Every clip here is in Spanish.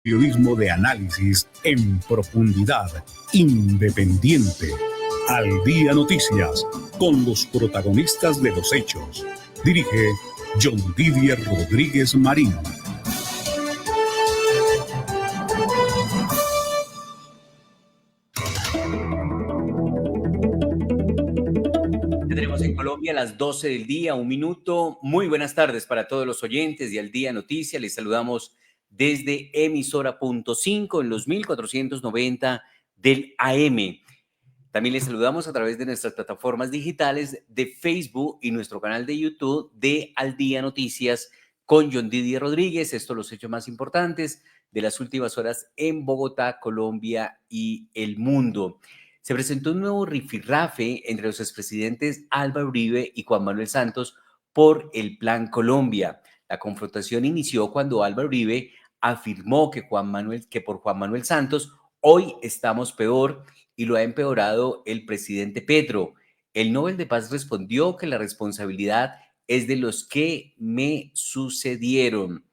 Periodismo de análisis en profundidad, independiente. Al Día Noticias, con los protagonistas de los hechos. Dirige John Didier Rodríguez Marín. Tenemos en Colombia a las 12 del día, 1 minuto. Muy buenas tardes para todos los oyentes de Al Día Noticias. Les saludamos desde emisora.5 en los 1490 del AM. También les saludamos a través de nuestras plataformas digitales de Facebook y nuestro canal de YouTube de Al Día Noticias con John Didier Rodríguez. Estos los hechos más importantes de las últimas horas en Bogotá, Colombia y el mundo. Se presentó un nuevo rifirrafe entre los expresidentes Álvaro Uribe y Juan Manuel Santos por el Plan Colombia. La confrontación inició cuando Álvaro Uribe afirmó que por Juan Manuel Santos hoy estamos peor y lo ha empeorado el presidente Petro. El Nobel de Paz respondió que la responsabilidad es de los que me sucedieron.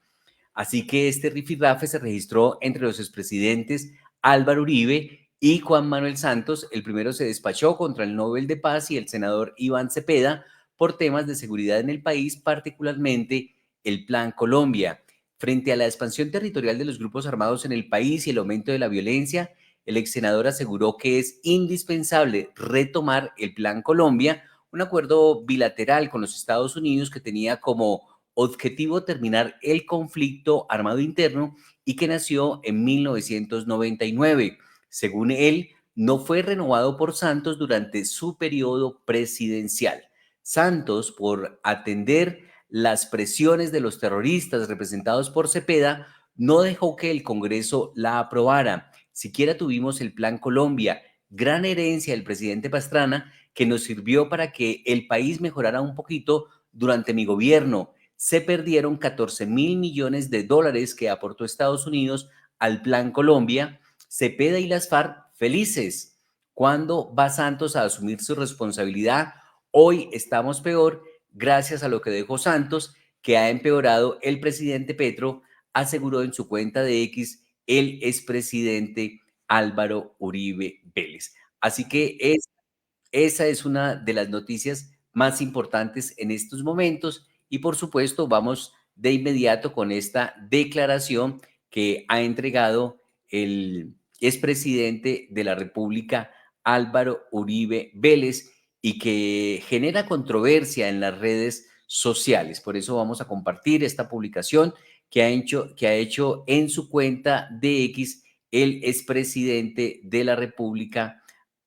Así que este rifirrafe se registró entre los expresidentes Álvaro Uribe y Juan Manuel Santos. El primero se despachó contra el Nobel de Paz y el senador Iván Cepeda por temas de seguridad en el país, particularmente el Plan Colombia. Frente a la expansión territorial de los grupos armados en el país y el aumento de la violencia, el ex senador aseguró que es indispensable retomar el Plan Colombia, un acuerdo bilateral con los Estados Unidos que tenía como objetivo terminar el conflicto armado interno y que nació en 1999. Según él, no fue renovado por Santos durante su periodo presidencial. Santos, por atender las presiones de los terroristas representados por Cepeda, no dejó que el Congreso la aprobara. Siquiera tuvimos el Plan Colombia, gran herencia del presidente Pastrana, que nos sirvió para que el país mejorara un poquito durante mi gobierno. Se perdieron 14.000 millones de dólares que aportó Estados Unidos al Plan Colombia. Cepeda y las FARC felices. ¿Cuándo va Santos a asumir su responsabilidad? Hoy estamos peor gracias a lo que dejó Santos, que ha empeorado el presidente Petro, aseguró en su cuenta de X el expresidente Álvaro Uribe Vélez. Así que esa es una de las noticias más importantes en estos momentos y por supuesto vamos de inmediato con esta declaración que ha entregado el expresidente de la República, Álvaro Uribe Vélez, y que genera controversia en las redes sociales. Por eso vamos a compartir esta publicación que ha hecho en su cuenta de X el expresidente de la República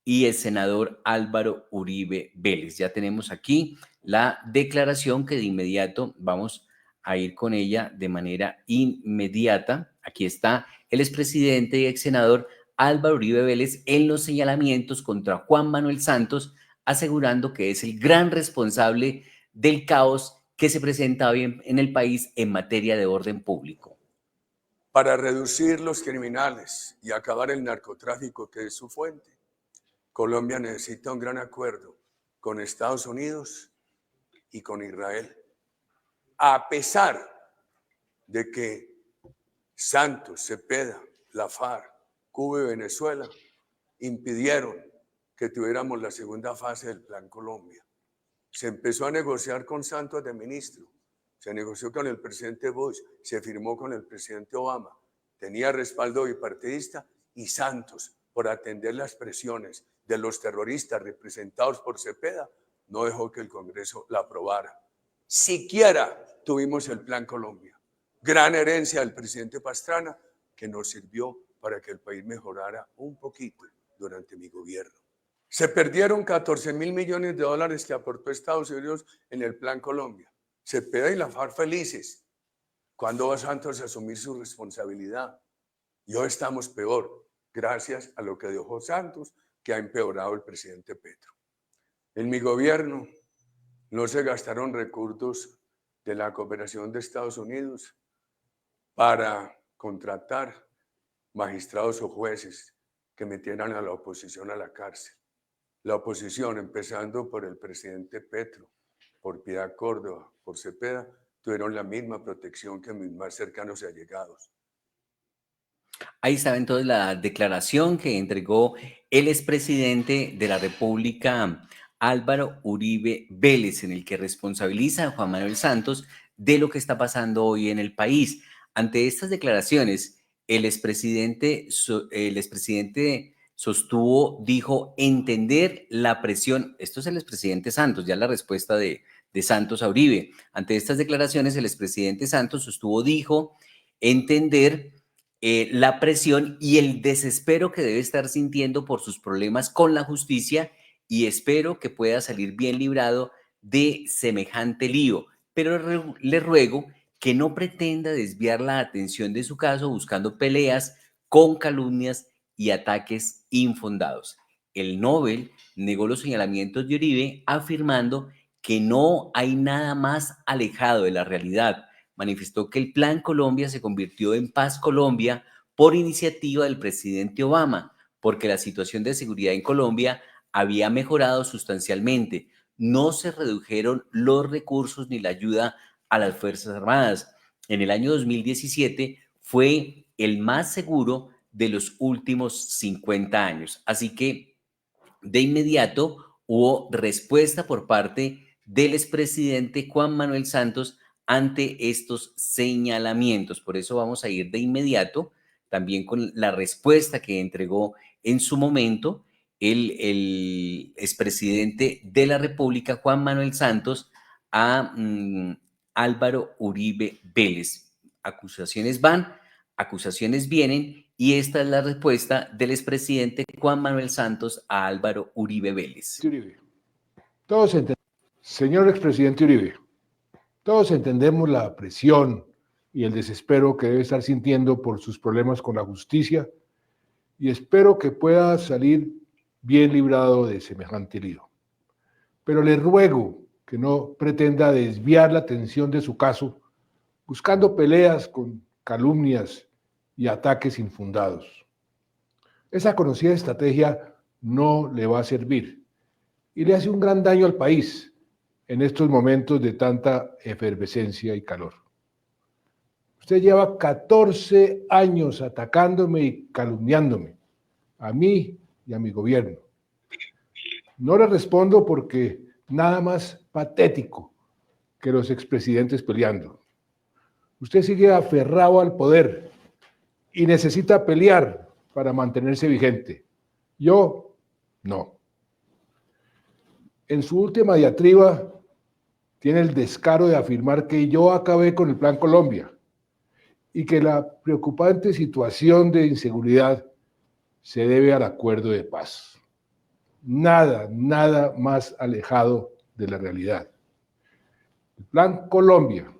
y el senador Álvaro Uribe Vélez. Ya tenemos aquí la declaración que de inmediato vamos a ir con ella de manera inmediata. Aquí está el expresidente y ex senador Álvaro Uribe Vélez en los señalamientos contra Juan Manuel Santos, asegurando que es el gran responsable del caos que se presenta hoy en el país en materia de orden público. Para reducir los criminales y acabar el narcotráfico, que es su fuente, Colombia necesita un gran acuerdo con Estados Unidos y con Israel. A pesar de que Santos, Cepeda, la FARC, Cuba y Venezuela impidieron que tuviéramos la segunda fase del Plan Colombia. Se empezó a negociar con Santos de ministro, se negoció con el presidente Bush, se firmó con el presidente Obama, tenía respaldo bipartidista y Santos, por atender las presiones de los terroristas representados por Cepeda, no dejó que el Congreso la aprobara. Siquiera tuvimos el Plan Colombia, gran herencia del presidente Pastrana, que nos sirvió para que el país mejorara un poquito durante mi gobierno. Se perdieron 14.000 millones de dólares que aportó Estados Unidos en el Plan Colombia. Cepeda y la FARC felices. ¿Cuándo va Santos a asumir su responsabilidad? Y hoy estamos peor, gracias a lo que dejó Santos, que ha empeorado el presidente Petro. En mi gobierno no se gastaron recursos de la cooperación de Estados Unidos para contratar magistrados o jueces que metieran a la oposición a la cárcel. La oposición, empezando por el presidente Petro, por Piedad Córdoba, por Cepeda, tuvieron la misma protección que mis más cercanos y allegados. Ahí estaba entonces la declaración que entregó el expresidente de la República, Álvaro Uribe Vélez, en el que responsabiliza a Juan Manuel Santos de lo que está pasando hoy en el país. Ante estas declaraciones, el expresidente sostuvo, dijo, entender la presión. Esto es el expresidente Santos, ya la respuesta de Santos a Uribe. Ante estas declaraciones, el expresidente Santos sostuvo, dijo, entender la presión y el desespero que debe estar sintiendo por sus problemas con la justicia y espero que pueda salir bien librado de semejante lío. Pero le ruego que no pretenda desviar la atención de su caso buscando peleas con calumnias y ataques infundados. El Nobel negó los señalamientos de Uribe afirmando que no hay nada más alejado de la realidad. Manifestó que el Plan Colombia se convirtió en Paz Colombia por iniciativa del presidente Obama, porque la situación de seguridad en Colombia había mejorado sustancialmente. No se redujeron los recursos ni la ayuda a las Fuerzas Armadas. En el año 2017 fue el más seguro de los últimos 50 años. Así que de inmediato hubo respuesta por parte del expresidente Juan Manuel Santos ante estos señalamientos. Por eso vamos a ir de inmediato también con la respuesta que entregó en su momento el expresidente de la República, Juan Manuel Santos, a Álvaro Uribe Vélez. Acusaciones van, acusaciones vienen, y esta es la respuesta del expresidente Juan Manuel Santos a Álvaro Uribe Vélez. Uribe. Señor expresidente Uribe, todos entendemos la presión y el desespero que debe estar sintiendo por sus problemas con la justicia y espero que pueda salir bien librado de semejante lío. Pero le ruego que no pretenda desviar la atención de su caso buscando peleas con calumnias y ataques infundados. Esa conocida estrategia no le va a servir y le hace un gran daño al país en estos momentos de tanta efervescencia y calor. Usted lleva 14 años atacándome y calumniándome, a mí y a mi gobierno. No le respondo porque nada más patético que los expresidentes peleando. Usted sigue aferrado al poder y necesita pelear para mantenerse vigente. Yo, no. En su última diatriba, tiene el descaro de afirmar que yo acabé con el Plan Colombia y que la preocupante situación de inseguridad se debe al acuerdo de paz. Nada más alejado de la realidad. El Plan Colombia,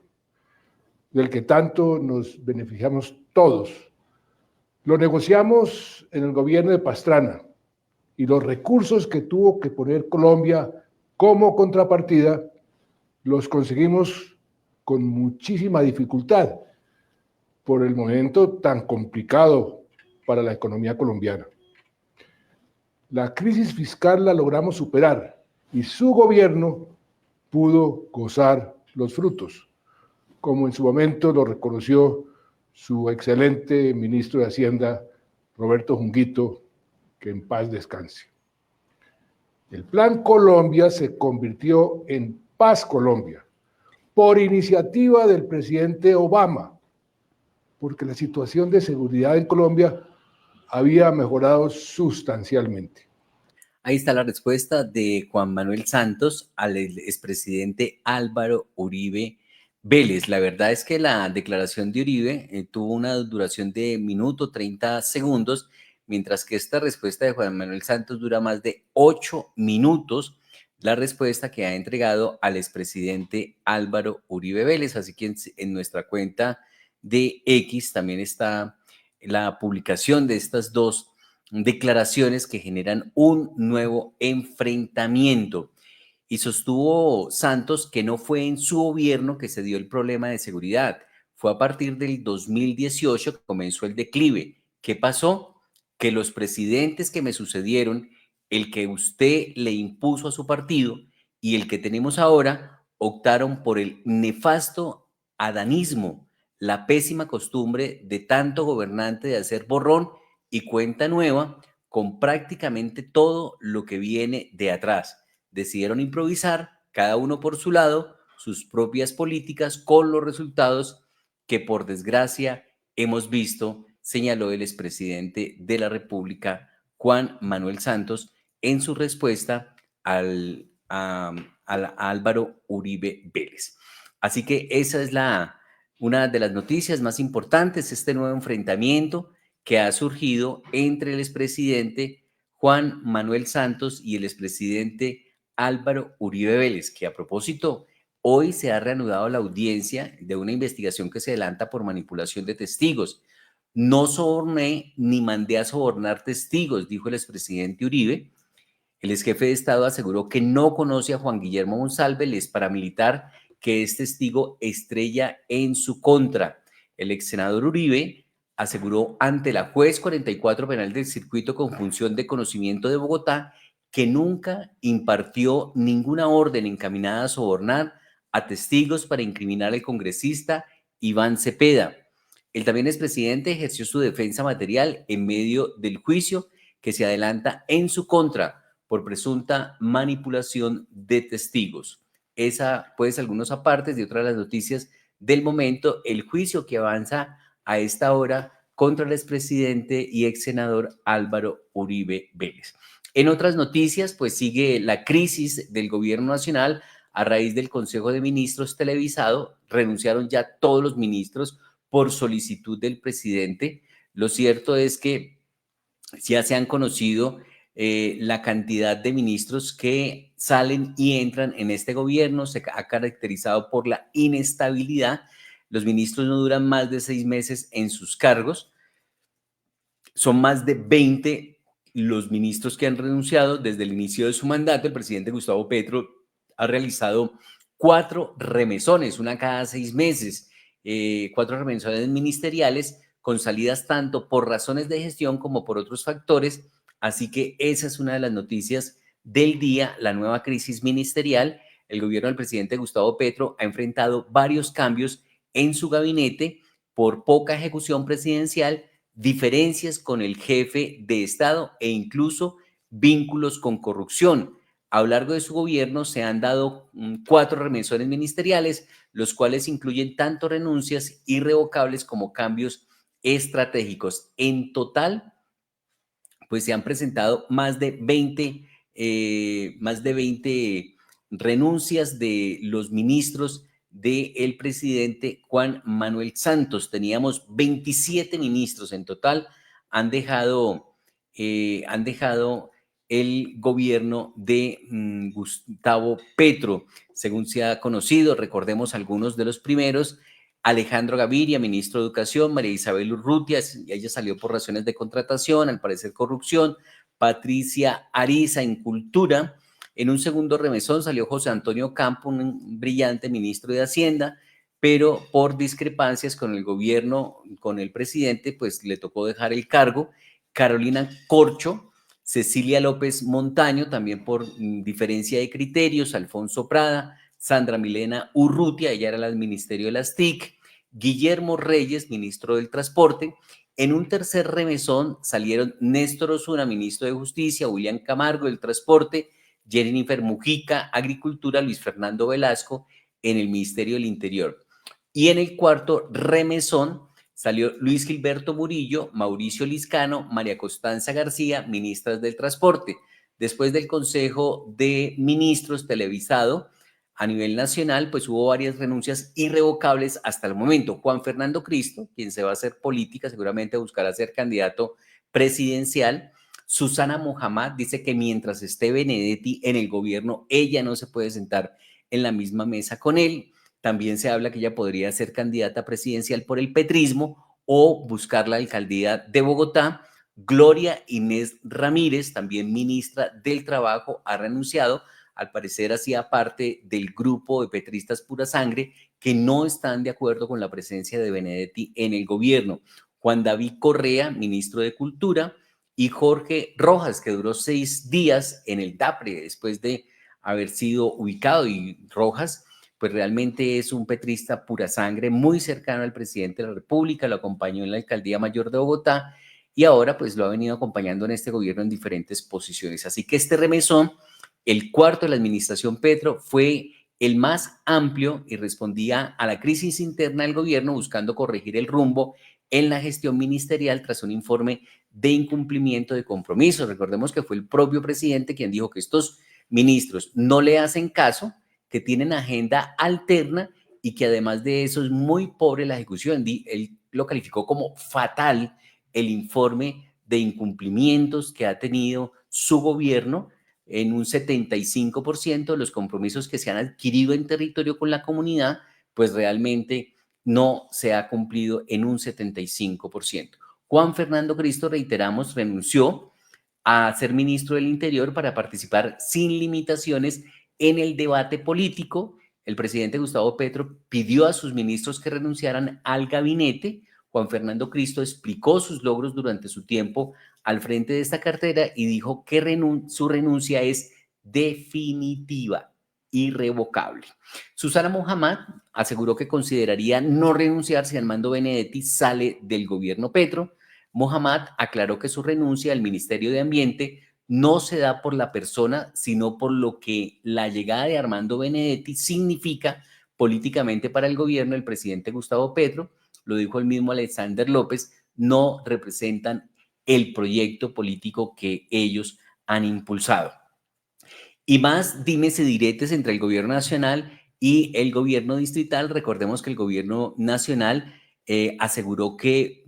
del que tanto nos beneficiamos todos, lo negociamos en el gobierno de Pastrana y los recursos que tuvo que poner Colombia como contrapartida los conseguimos con muchísima dificultad por el momento tan complicado para la economía colombiana. La crisis fiscal la logramos superar y su gobierno pudo gozar los frutos, como en su momento lo reconoció su excelente ministro de Hacienda, Roberto Junguito, que en paz descanse. El Plan Colombia se convirtió en Paz Colombia por iniciativa del presidente Obama, porque la situación de seguridad en Colombia había mejorado sustancialmente. Ahí está la respuesta de Juan Manuel Santos al expresidente Álvaro Uribe Vélez. La verdad es que la declaración de Uribe tuvo una duración de minuto 30 segundos, mientras que esta respuesta de Juan Manuel Santos dura más de 8 minutos, la respuesta que ha entregado al expresidente Álvaro Uribe Vélez. Así que en nuestra cuenta de X también está la publicación de estas dos declaraciones que generan un nuevo enfrentamiento. Y sostuvo Santos que no fue en su gobierno que se dio el problema de seguridad. Fue a partir del 2018 que comenzó el declive. ¿Qué pasó? Que los presidentes que me sucedieron, el que usted le impuso a su partido y el que tenemos ahora, optaron por el nefasto adanismo, la pésima costumbre de tanto gobernante de hacer borrón y cuenta nueva con prácticamente todo lo que viene de atrás. Decidieron improvisar, cada uno por su lado, sus propias políticas con los resultados que por desgracia hemos visto, señaló el expresidente de la República, Juan Manuel Santos, en su respuesta a Álvaro Uribe Vélez. Así que esa es una de las noticias más importantes, este nuevo enfrentamiento que ha surgido entre el expresidente Juan Manuel Santos y el expresidente Álvaro Uribe Vélez, que a propósito, hoy se ha reanudado la audiencia de una investigación que se adelanta por manipulación de testigos. No soborné ni mandé a sobornar testigos, dijo el expresidente Uribe. El exjefe de Estado aseguró que no conoce a Juan Guillermo Monsalve, el ex paramilitar que es testigo estrella en su contra. El ex senador Uribe aseguró ante la juez 44 penal del circuito con función de conocimiento de Bogotá que nunca impartió ninguna orden encaminada a sobornar a testigos para incriminar al congresista Iván Cepeda. El también expresidente ejerció su defensa material en medio del juicio que se adelanta en su contra por presunta manipulación de testigos. Esa, pues, algunos apartes de otras de las noticias del momento, el juicio que avanza a esta hora contra el expresidente y ex senador Álvaro Uribe Vélez. En otras noticias, pues sigue la crisis del gobierno nacional a raíz del Consejo de Ministros televisado. Renunciaron ya todos los ministros por solicitud del presidente. Lo cierto es que ya se han conocido la cantidad de ministros que salen y entran en este gobierno. Se ha caracterizado por la inestabilidad. Los ministros no duran más de 6 meses en sus cargos. Son más de 20 los ministros que han renunciado desde el inicio de su mandato. El presidente Gustavo Petro ha realizado 4 remesones, una cada 6 meses, 4 remesones ministeriales con salidas tanto por razones de gestión como por otros factores. Así que esa es una de las noticias del día, la nueva crisis ministerial. El gobierno del presidente Gustavo Petro ha enfrentado varios cambios en su gabinete por poca ejecución presidencial, diferencias con el jefe de Estado e incluso vínculos con corrupción. A lo largo de su gobierno se han dado 4 remesones ministeriales, los cuales incluyen tanto renuncias irrevocables como cambios estratégicos. En total, pues se han presentado más de 20 renuncias de los ministros del presidente Juan Manuel Santos. Teníamos 27 ministros en total, han dejado el gobierno de Gustavo Petro, según se ha conocido. Recordemos algunos de los primeros: Alejandro Gaviria, ministro de Educación; María Isabel Urrutia, ella salió por razones de contratación, al parecer corrupción; Patricia Ariza en Cultura. En un segundo remesón salió José Antonio Campo, un brillante ministro de Hacienda, pero por discrepancias con el gobierno, con el presidente, pues le tocó dejar el cargo. Carolina Corcho, Cecilia López Montaño, también por diferencia de criterios; Alfonso Prada, Sandra Milena Urrutia, ella era la del Ministerio de las TIC; Guillermo Reyes, ministro del Transporte. En un tercer remesón salieron Néstor Osuna, ministro de Justicia; William Camargo, del Transporte; Jennifer Mujica, Agricultura; Luis Fernando Velasco, en el Ministerio del Interior. Y en el cuarto remesón salió Luis Gilberto Murillo, Mauricio Liscano, María Constanza García, ministras del Transporte. Después del Consejo de Ministros televisado a nivel nacional, pues hubo varias renuncias irrevocables hasta el momento. Juan Fernando Cristo, quien se va a hacer política, seguramente buscará ser candidato presidencial. Susana Mohamed dice que mientras esté Benedetti en el gobierno, ella no se puede sentar en la misma mesa con él. También se habla que ella podría ser candidata presidencial por el petrismo o buscar la alcaldía de Bogotá. Gloria Inés Ramírez, también ministra del Trabajo, ha renunciado. Al parecer hacía parte del grupo de petristas pura sangre que no están de acuerdo con la presencia de Benedetti en el gobierno. Juan David Correa, ministro de Cultura, y Jorge Rojas, que duró 6 días en el DAPRE después de haber sido ubicado, y Rojas pues realmente es un petrista pura sangre, muy cercano al presidente de la República, lo acompañó en la Alcaldía Mayor de Bogotá y ahora pues lo ha venido acompañando en este gobierno en diferentes posiciones. Así que este remesón, el cuarto de la administración Petro, fue el más amplio y respondía a la crisis interna del gobierno buscando corregir el rumbo en la gestión ministerial tras un informe de incumplimiento de compromisos. Recordemos que fue el propio presidente quien dijo que estos ministros no le hacen caso, que tienen agenda alterna y que además de eso es muy pobre la ejecución. Él lo calificó como fatal el informe de incumplimientos que ha tenido su gobierno. En un 75% de los compromisos que se han adquirido en territorio con la comunidad, pues realmente no se ha cumplido en un 75%. Juan Fernando Cristo, reiteramos, renunció a ser ministro del Interior para participar sin limitaciones en el debate político. El presidente Gustavo Petro pidió a sus ministros que renunciaran al gabinete. Juan Fernando Cristo explicó sus logros durante su tiempo al frente de esta cartera y dijo que su renuncia es definitiva, irrevocable. Susana Mohamed aseguró que consideraría no renunciar si Armando Benedetti sale del gobierno Petro. Mohamed aclaró que su renuncia al Ministerio de Ambiente no se da por la persona, sino por lo que la llegada de Armando Benedetti significa políticamente para el gobierno del presidente Gustavo Petro. Lo dijo el mismo Alexander López, no representan el proyecto político que ellos han impulsado. Y más dimes y diretes entre el gobierno nacional y el gobierno distrital. Recordemos que el gobierno nacional aseguró que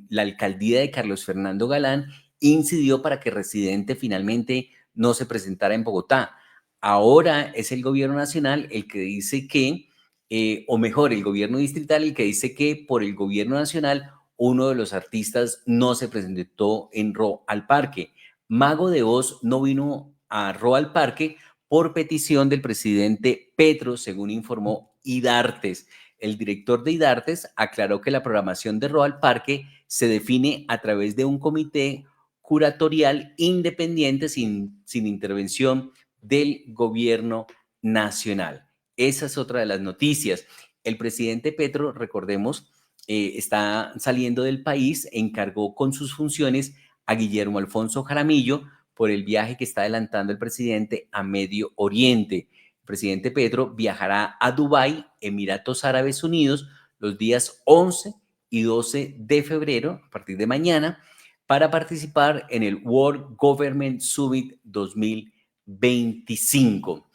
la alcaldía de Carlos Fernando Galán incidió para que Residente finalmente no se presentara en Bogotá. Ahora es el gobierno nacional el que dice que, o mejor, el gobierno distrital el que dice que por el gobierno nacional uno de los artistas no se presentó en Ro al Parque. Mago de Oz no vino a Ro al Parque por petición del presidente Petro, según informó Idartes. El director de Idartes aclaró que la programación de Ro al Parque se define a través de un comité curatorial independiente sin intervención del gobierno nacional. Esa es otra de las noticias. El presidente Petro, recordemos, está saliendo del país, encargó con sus funciones a Guillermo Alfonso Jaramillo por el viaje que está adelantando el presidente a Medio Oriente. El presidente Petro viajará a Dubái, Emiratos Árabes Unidos, los días 11 y 12 de febrero, a partir de mañana, para participar en el World Government Summit 2025.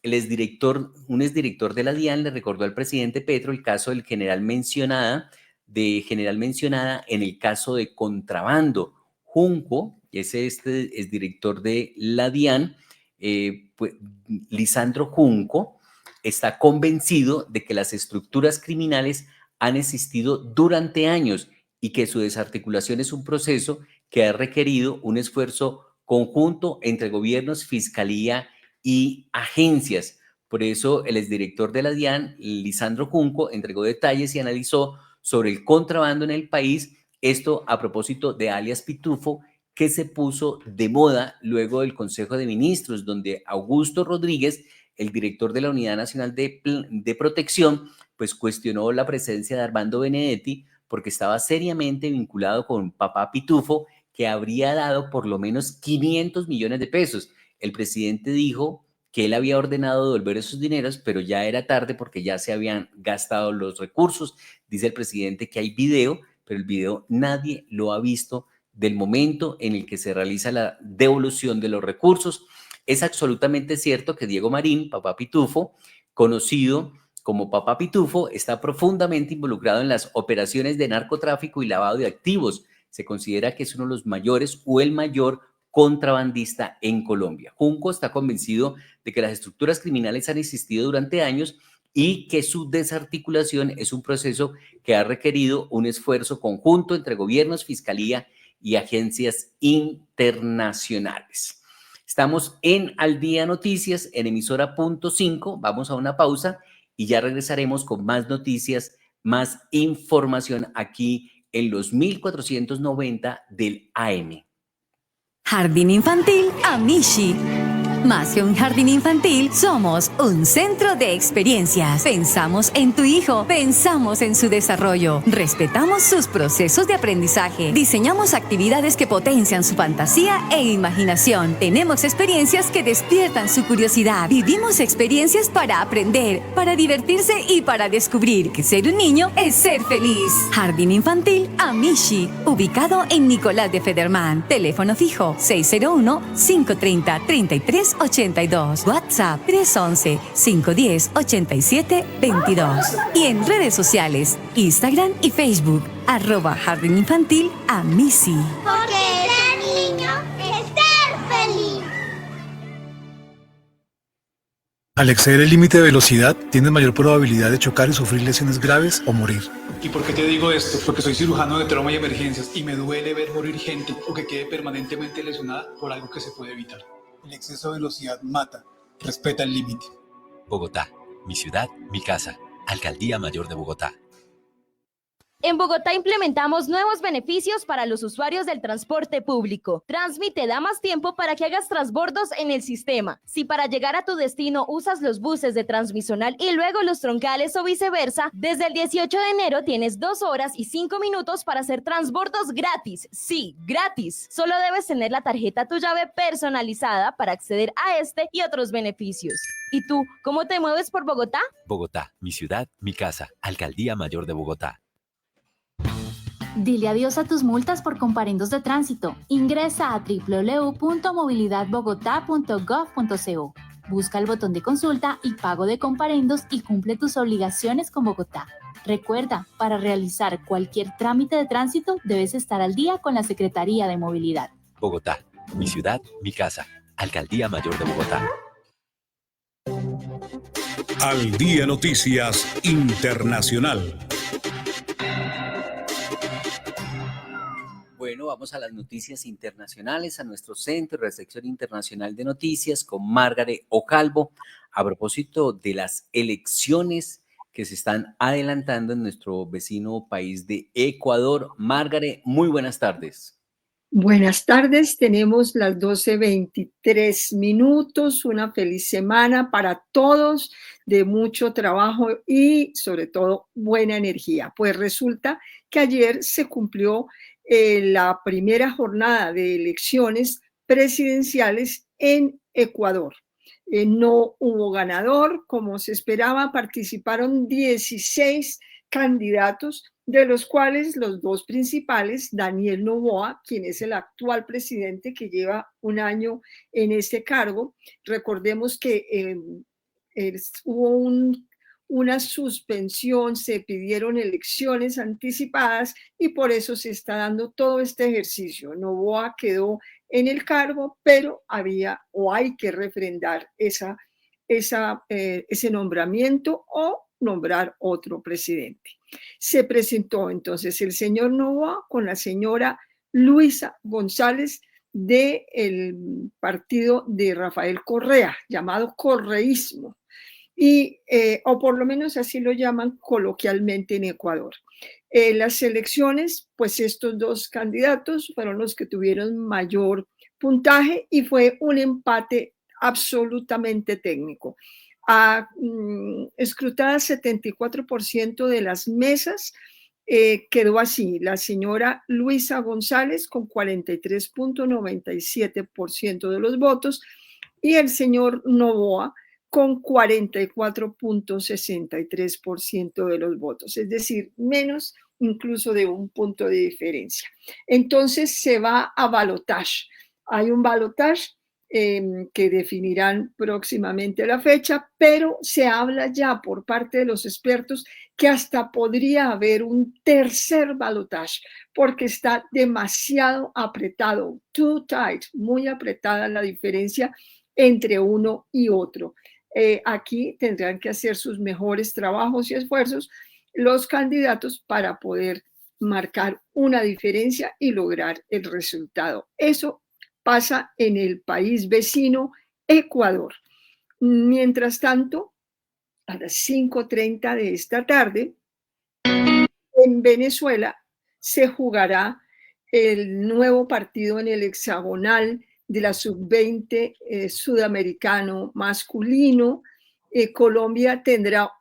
Un exdirector de la DIAN le recordó al presidente Petro el caso del general mencionada en el caso de contrabando. Junco, ese es director de la DIAN, pues, Lisandro Junco, está convencido de que las estructuras criminales han existido durante años y que su desarticulación es un proceso que ha requerido un esfuerzo conjunto entre gobiernos, fiscalía y agencias. Por eso el exdirector de la DIAN, Lisandro Junco, entregó detalles y analizó sobre el contrabando en el país, esto a propósito de alias Pitufo, que se puso de moda luego del Consejo de Ministros, donde Augusto Rodríguez, el director de la Unidad Nacional de Protección, pues cuestionó la presencia de Armando Benedetti porque estaba seriamente vinculado con Papá Pitufo, que habría dado por lo menos 500 millones de pesos. El presidente dijo que él había ordenado devolver esos dineros, pero ya era tarde porque ya se habían gastado los recursos. Dice el presidente que hay video, pero el video nadie lo ha visto del momento en el que se realiza la devolución de los recursos. Es absolutamente cierto que Diego Marín, Papá Pitufo, conocido como Papá Pitufo, está profundamente involucrado en las operaciones de narcotráfico y lavado de activos. Se considera que es uno de los mayores o el mayor contrabandista en Colombia. Junco está convencido de que las estructuras criminales han existido durante años y que su desarticulación es un proceso que ha requerido un esfuerzo conjunto entre gobiernos, fiscalía y agencias internacionales. Estamos en Al Día Noticias, en emisora.5. Vamos a una pausa y ya regresaremos con más noticias, más información aquí en los 1490 del AM. Jardín Infantil Amishi. Más que un jardín infantil, somos un centro de experiencias. Pensamos en tu hijo, pensamos en su desarrollo, respetamos sus procesos de aprendizaje, diseñamos actividades que potencian su fantasía e imaginación. Tenemos experiencias que despiertan su curiosidad. Vivimos experiencias para aprender, para divertirse y para descubrir que ser un niño es ser feliz. Jardín Infantil Amishi, ubicado en Nicolás de Federman. Teléfono fijo 601-530-3382. WhatsApp 311-510-8722. Y en redes sociales, Instagram y Facebook, @Jardín Infantil Amishi. Porque ser niño es ser feliz. Al exceder el límite de velocidad, tienes mayor probabilidad de chocar y sufrir lesiones graves o morir. ¿Y por qué te digo esto? Porque soy cirujano de trauma y emergencias y me duele ver morir gente o que quede permanentemente lesionada por algo que se puede evitar. El exceso de velocidad mata. Respeta el límite. Bogotá, mi ciudad, mi casa. Alcaldía Mayor de Bogotá. En Bogotá implementamos nuevos beneficios para los usuarios del transporte público. Transmi te da más tiempo para que hagas transbordos en el sistema. Si para llegar a tu destino usas los buses de Transmisional y luego los troncales o viceversa, desde el 18 de enero tienes 2 horas y 5 minutos para hacer transbordos gratis. Sí, gratis. Solo debes tener la tarjeta Tu Llave personalizada para acceder a este y otros beneficios. ¿Y tú, cómo te mueves por Bogotá? Bogotá, mi ciudad, mi casa. Alcaldía Mayor de Bogotá. Dile adiós a tus multas por comparendos de tránsito. Ingresa a www.movilidadbogotá.gov.co. Busca el botón de consulta y pago de comparendos y cumple tus obligaciones con Bogotá. Recuerda, para realizar cualquier trámite de tránsito debes estar al día con la Secretaría de Movilidad. Bogotá, mi ciudad, mi casa. Alcaldía Mayor de Bogotá. Al Día Noticias Internacional. Bueno, vamos a las noticias internacionales, a nuestro centro de sección internacional de noticias con Margaret Ocalvo, a propósito de las elecciones que se están adelantando en nuestro vecino país de Ecuador. Margaret, muy buenas tardes. Buenas tardes, tenemos las 12:23. Una feliz semana para todos, de mucho trabajo y sobre todo buena energía. Pues resulta que ayer se cumplió la primera jornada de elecciones presidenciales en Ecuador. No hubo ganador, como se esperaba, participaron 16 candidatos, de los cuales los 2 principales, Daniel Noboa, quien es el actual presidente que lleva un año en este cargo. Recordemos que hubo una suspensión, se pidieron elecciones anticipadas y por eso se está dando todo este ejercicio. Noboa quedó en el cargo, pero hay que refrendar ese nombramiento o nombrar otro presidente. Se presentó entonces el señor Noboa con la señora Luisa González del partido de Rafael Correa, llamado correísmo, o por lo menos así lo llaman coloquialmente en Ecuador. Las elecciones, pues estos 2 candidatos fueron los que tuvieron mayor puntaje y fue un empate absolutamente técnico. Escrutadas 74% de las mesas, quedó así: la señora Luisa González con 43.97% de los votos y el señor Noboa con 44.63% de los votos, es decir, menos incluso de un punto de diferencia. Entonces se va a balotaje. Hay un balotaje que definirán próximamente la fecha, pero se habla ya por parte de los expertos que hasta podría haber un tercer balotaje, porque está demasiado apretado, too tight, muy apretada la diferencia entre uno y otro. Aquí tendrán que hacer sus mejores trabajos y esfuerzos los candidatos para poder marcar una diferencia y lograr el resultado. Eso pasa en el país vecino, Ecuador. Mientras tanto, a las 5:30 de esta tarde, en Venezuela se jugará el nuevo partido en el hexagonal de la sub-20 sudamericano masculino. Colombia tendrá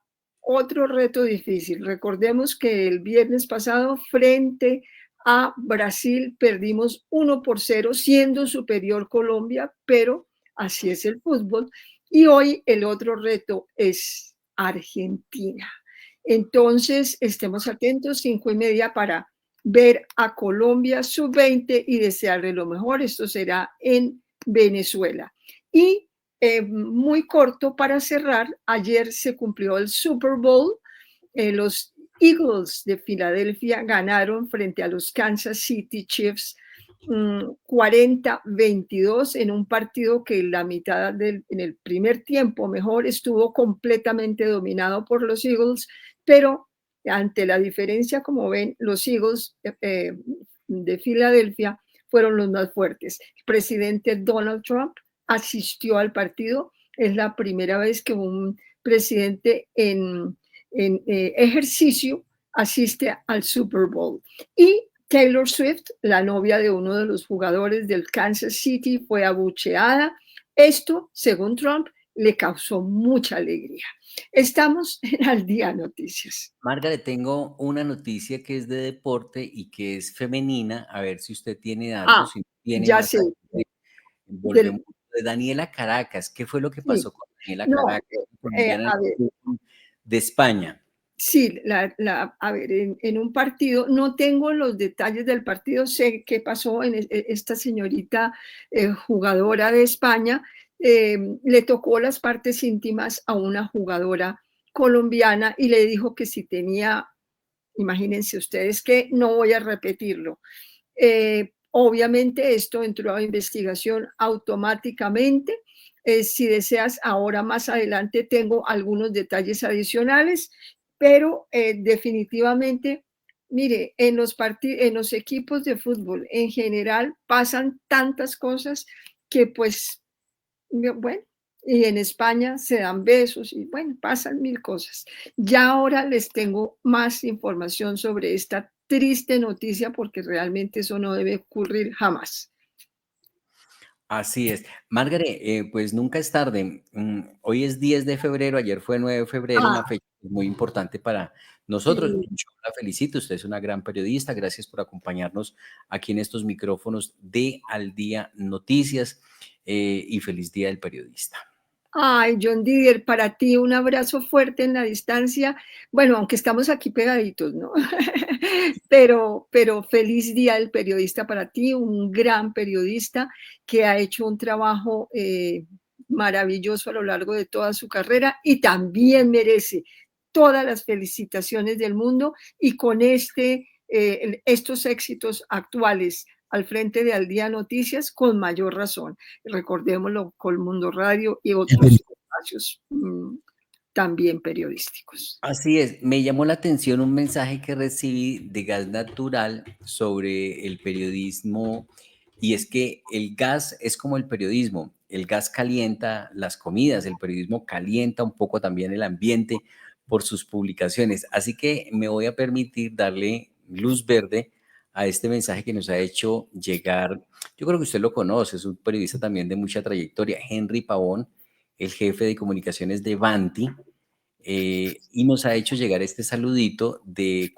otro reto difícil. Recordemos que el viernes pasado frente a Brasil perdimos 1-0, siendo superior Colombia, pero así es el fútbol. Y hoy el otro reto es Argentina. Entonces, estemos atentos, 5:30 para ver a Colombia sub-20 y desearle lo mejor. Esto será en Venezuela. Y muy corto para cerrar, ayer se cumplió el Super Bowl. Los Eagles de Filadelfia ganaron frente a los Kansas City Chiefs 40-22 en un partido que la mitad en el primer tiempo mejor estuvo completamente dominado por los Eagles, pero ante la diferencia, como ven, los Eagles de Filadelfia fueron los más fuertes. El presidente Donald Trump asistió al partido. Es la primera vez que un presidente en ejercicio asiste al Super Bowl. Y Taylor Swift, la novia de uno de los jugadores del Kansas City, fue abucheada. Esto, según Trump, le causó mucha alegría. Estamos en Al Día Noticias. Margaret, tengo una noticia que es de deporte y que es femenina. A ver si usted tiene datos. Si tiene ya sé. Volvemos de Daniela Caracas. ¿Qué fue lo que pasó con Daniela Caracas? A ver, de España. Sí, a ver, en un partido, no tengo los detalles del partido, sé qué pasó en esta señorita jugadora de España, le tocó las partes íntimas a una jugadora colombiana y le dijo que si tenía, imagínense ustedes que no voy a repetirlo, obviamente esto entró a investigación automáticamente. Si deseas, ahora más adelante tengo algunos detalles adicionales, pero definitivamente, mire, en los equipos de fútbol en general pasan tantas cosas que pues, bueno, y en España se dan besos y bueno, pasan mil cosas. Ya ahora les tengo más información sobre esta triste noticia porque realmente eso no debe ocurrir jamás. Así es. Margaret, pues nunca es tarde. Hoy es 10 de febrero, ayer fue 9 de febrero, una fecha muy importante para nosotros. Sí. Yo la felicito, usted es una gran periodista. Gracias por acompañarnos aquí en estos micrófonos de Al Día Noticias y feliz Día del Periodista. Ay, John Didier, para ti un abrazo fuerte en la distancia. Bueno, aunque estamos aquí pegaditos, ¿no? pero feliz Día del Periodista para ti, un gran periodista que ha hecho un trabajo maravilloso a lo largo de toda su carrera y también merece todas las felicitaciones del mundo y con estos éxitos actuales al frente de Al Día Noticias, con mayor razón. Recordémoslo, Colmundo Radio y otros espacios también periodísticos. Así es, me llamó la atención un mensaje que recibí de Gas Natural sobre el periodismo y es que el gas es como el periodismo, el gas calienta las comidas, el periodismo calienta un poco también el ambiente por sus publicaciones, así que me voy a permitir darle luz verde a este mensaje que nos ha hecho llegar, yo creo que usted lo conoce, es un periodista también de mucha trayectoria, Henry Pavón, el jefe de comunicaciones de Vanti, y nos ha hecho llegar este saludito de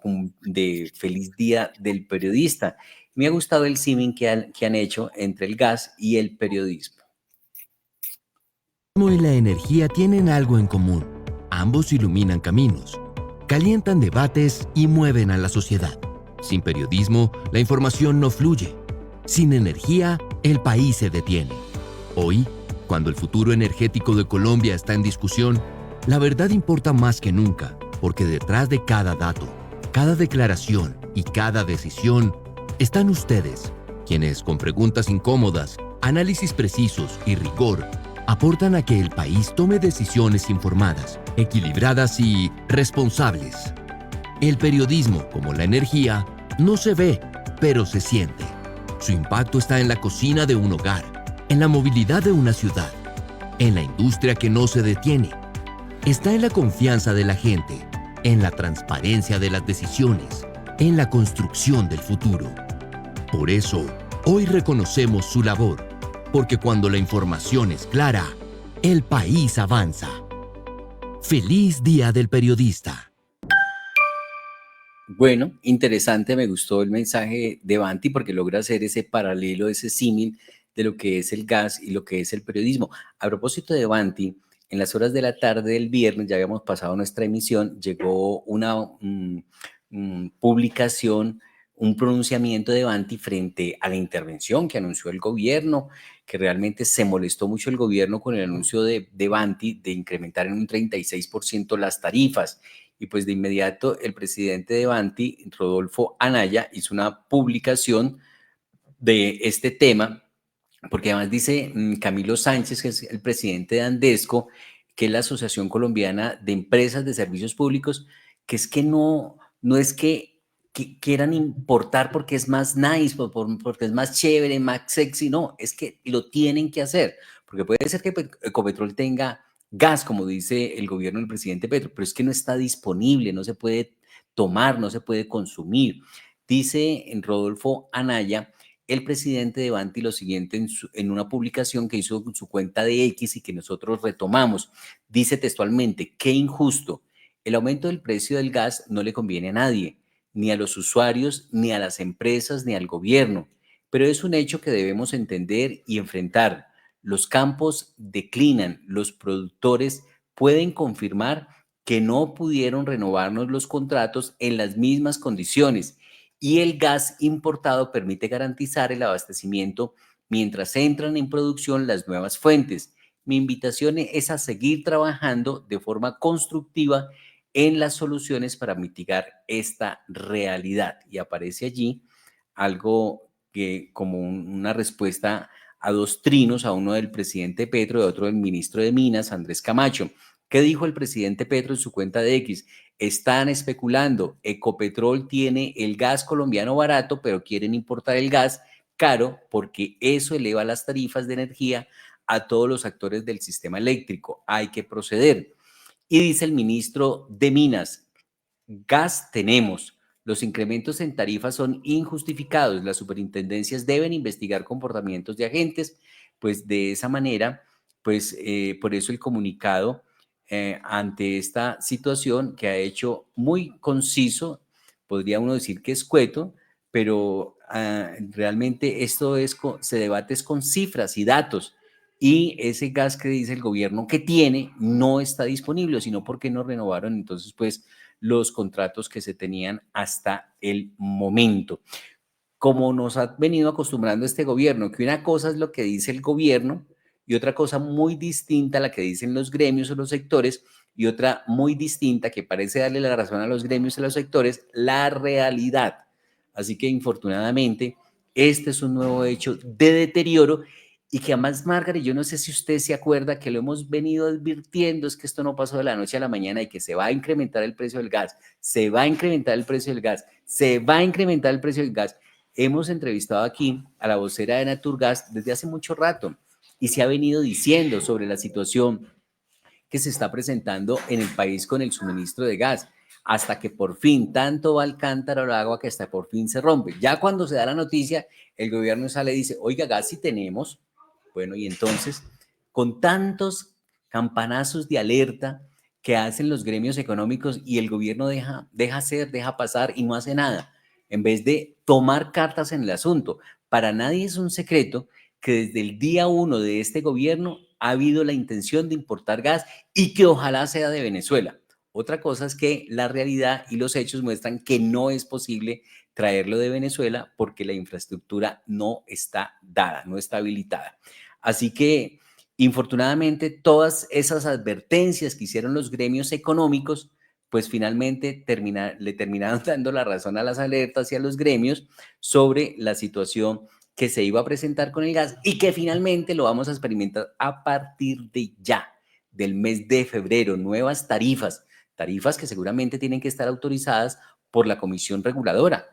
feliz Día del Periodista. Me ha gustado el símil que han hecho entre el gas y el periodismo. El periodismo y la energía tienen algo en común. Ambos iluminan caminos, calientan debates y mueven a la sociedad. Sin periodismo, la información no fluye. Sin energía, el país se detiene. Hoy, cuando el futuro energético de Colombia está en discusión, la verdad importa más que nunca, porque detrás de cada dato, cada declaración y cada decisión están ustedes, quienes con preguntas incómodas, análisis precisos y rigor aportan a que el país tome decisiones informadas, equilibradas y responsables. El periodismo, como la energía, no se ve, pero se siente. Su impacto está en la cocina de un hogar, en la movilidad de una ciudad, en la industria que no se detiene. Está en la confianza de la gente, en la transparencia de las decisiones, en la construcción del futuro. Por eso, hoy reconocemos su labor, porque cuando la información es clara, el país avanza. Feliz Día del Periodista. Bueno, interesante, me gustó el mensaje de Banti porque logra hacer ese paralelo, ese símil de lo que es el gas y lo que es el periodismo. A propósito de Banti, en las horas de la tarde del viernes, ya habíamos pasado nuestra emisión, llegó una publicación, un pronunciamiento de Banti frente a la intervención que anunció el gobierno, que realmente se molestó mucho el gobierno con el anuncio de Banti de incrementar en un 36% las tarifas. Y pues de inmediato el presidente de Banti, Rodolfo Anaya, hizo una publicación de este tema, porque además dice Camilo Sánchez, que es el presidente de Andesco, que es la Asociación Colombiana de Empresas de Servicios Públicos, que es que no es que quieran importar porque es más nice, porque es más chévere, más sexy, no, es que lo tienen que hacer, porque puede ser que Ecopetrol tenga gas, como dice el gobierno del presidente Petro, pero es que no está disponible, no se puede tomar, no se puede consumir. Dice en Rodolfo Anaya, el presidente de Banti, lo siguiente en una publicación que hizo en su cuenta de X y que nosotros retomamos. Dice textualmente, qué injusto, el aumento del precio del gas no le conviene a nadie, ni a los usuarios, ni a las empresas, ni al gobierno, pero es un hecho que debemos entender y enfrentar. Los campos declinan, los productores pueden confirmar que no pudieron renovarnos los contratos en las mismas condiciones y el gas importado permite garantizar el abastecimiento mientras entran en producción las nuevas fuentes. Mi invitación es a seguir trabajando de forma constructiva en las soluciones para mitigar esta realidad. Y aparece allí algo que como una respuesta a dos trinos, a uno del presidente Petro y a otro del ministro de Minas, Andrés Camacho. ¿Qué dijo el presidente Petro en su cuenta de X? Están especulando, Ecopetrol tiene el gas colombiano barato, pero quieren importar el gas caro porque eso eleva las tarifas de energía a todos los actores del sistema eléctrico. Hay que proceder. Y dice el ministro de Minas, gas tenemos. Los incrementos en tarifas son injustificados. Las superintendencias deben investigar comportamientos de agentes. Pues de esa manera, pues por eso el comunicado ante esta situación que ha hecho muy conciso, podría uno decir que escueto, pero realmente esto se debate con cifras y datos. Y ese gas que dice el gobierno que tiene no está disponible, sino porque no renovaron entonces pues los contratos que se tenían hasta el momento. Como nos ha venido acostumbrando este gobierno, que una cosa es lo que dice el gobierno y otra cosa muy distinta a la que dicen los gremios o los sectores y otra muy distinta que parece darle la razón a los gremios y a los sectores, la realidad. Así que infortunadamente este es un nuevo hecho de deterioro y que además, Margaret, yo no sé si usted se acuerda que lo hemos venido advirtiendo, es que esto no pasó de la noche a la mañana y que se va a incrementar el precio del gas, se va a incrementar el precio del gas, se va a incrementar el precio del gas. Hemos entrevistado aquí a la vocera de Naturgas desde hace mucho rato y se ha venido diciendo sobre la situación que se está presentando en el país con el suministro de gas, hasta que por fin tanto va al cántaro el agua que hasta por fin se rompe. Ya cuando se da la noticia, el gobierno sale y dice, oiga, gas sí tenemos. Bueno, y entonces, con tantos campanazos de alerta que hacen los gremios económicos y el gobierno deja hacer, deja pasar y no hace nada, en vez de tomar cartas en el asunto. Para nadie es un secreto que desde el día 1 de este gobierno ha habido la intención de importar gas y que ojalá sea de Venezuela. Otra cosa es que la realidad y los hechos muestran que no es posible traerlo de Venezuela porque la infraestructura no está dada, no está habilitada. Así que, infortunadamente, todas esas advertencias que hicieron los gremios económicos, pues finalmente le terminaron dando la razón a las alertas y a los gremios sobre la situación que se iba a presentar con el gas y que finalmente lo vamos a experimentar a partir de ya, del mes de febrero, nuevas tarifas que seguramente tienen que estar autorizadas por la Comisión Reguladora,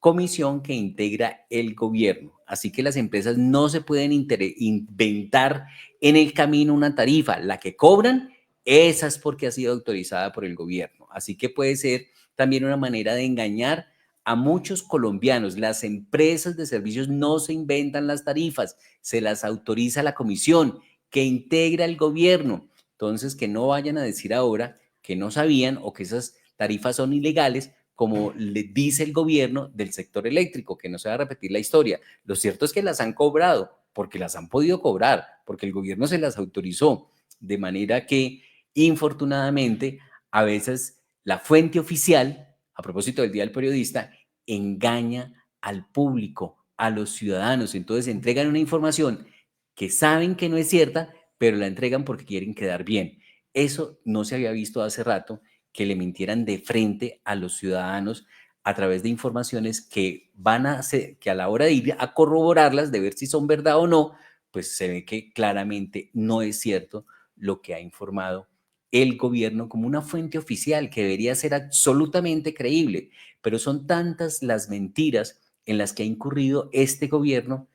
comisión que integra el gobierno. Así que las empresas no se pueden inventar en el camino una tarifa. La que cobran, esa es porque ha sido autorizada por el gobierno. Así que puede ser también una manera de engañar a muchos colombianos. Las empresas de servicios no se inventan las tarifas, se las autoriza la comisión que integra el gobierno. Entonces, que no vayan a decir ahora que no sabían o que esas tarifas son ilegales, como le dice el gobierno del sector eléctrico, que no se va a repetir la historia. Lo cierto es que las han cobrado, porque las han podido cobrar, porque el gobierno se las autorizó, de manera que, infortunadamente, a veces la fuente oficial, a propósito del Día del Periodista, engaña al público, a los ciudadanos. Entonces entregan una información que saben que no es cierta, pero la entregan porque quieren quedar bien. Eso no se había visto hace rato, que le mintieran de frente a los ciudadanos a través de informaciones que van a hacer, que a la hora de ir a corroborarlas, de ver si son verdad o no, pues se ve que claramente no es cierto lo que ha informado el gobierno como una fuente oficial que debería ser absolutamente creíble. Pero son tantas las mentiras en las que ha incurrido este gobierno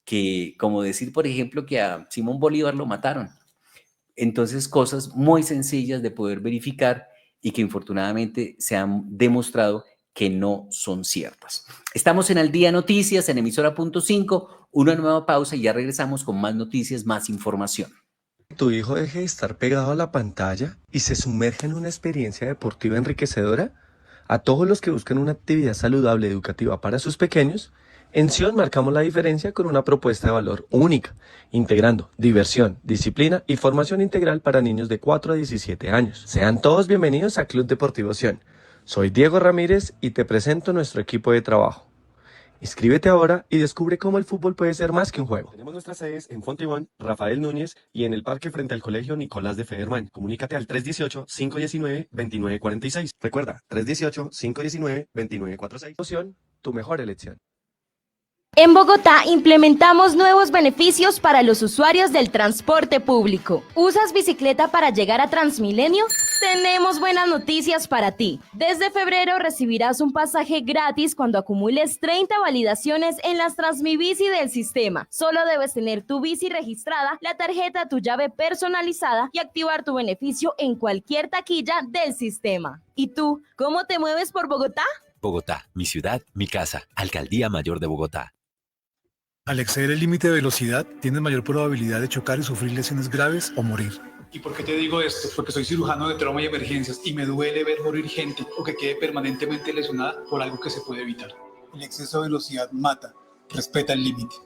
que, como decir, por ejemplo, que a Simón Bolívar lo mataron. Entonces, cosas muy sencillas de poder verificar y que infortunadamente se han demostrado que no son ciertas. Estamos en Al Día Noticias, en emisora.5, una nueva pausa y ya regresamos con más noticias, más información. ¿Tu hijo deje de estar pegado a la pantalla y se sumerge en una experiencia deportiva enriquecedora? A todos los que buscan una actividad saludable y educativa para sus pequeños, en Sion marcamos la diferencia con una propuesta de valor única, integrando diversión, disciplina y formación integral para niños de 4 a 17 años. Sean todos bienvenidos a Club Deportivo Sion. Soy Diego Ramírez y te presento nuestro equipo de trabajo. Inscríbete ahora y descubre cómo el fútbol puede ser más que un juego. Tenemos nuestras sedes en Fontibón, Rafael Núñez y en el parque frente al Colegio Nicolás de Federman. Comunícate al 318-519-2946. Recuerda, 318-519-2946. Sion, tu mejor elección. En Bogotá implementamos nuevos beneficios para los usuarios del transporte público. ¿Usas bicicleta para llegar a Transmilenio? Tenemos buenas noticias para ti. Desde febrero recibirás un pasaje gratis cuando acumules 30 validaciones en las Transmibici del sistema. Solo debes tener tu bici registrada, la tarjeta, tu llave personalizada y activar tu beneficio en cualquier taquilla del sistema. ¿Y tú, cómo te mueves por Bogotá? Bogotá, mi ciudad, mi casa. Alcaldía Mayor de Bogotá. Al exceder el límite de velocidad, tienes mayor probabilidad de chocar y sufrir lesiones graves o morir. ¿Y por qué te digo esto? Porque soy cirujano de trauma y emergencias y me duele ver morir gente o que quede permanentemente lesionada por algo que se puede evitar. El exceso de velocidad mata. Respeta el límite.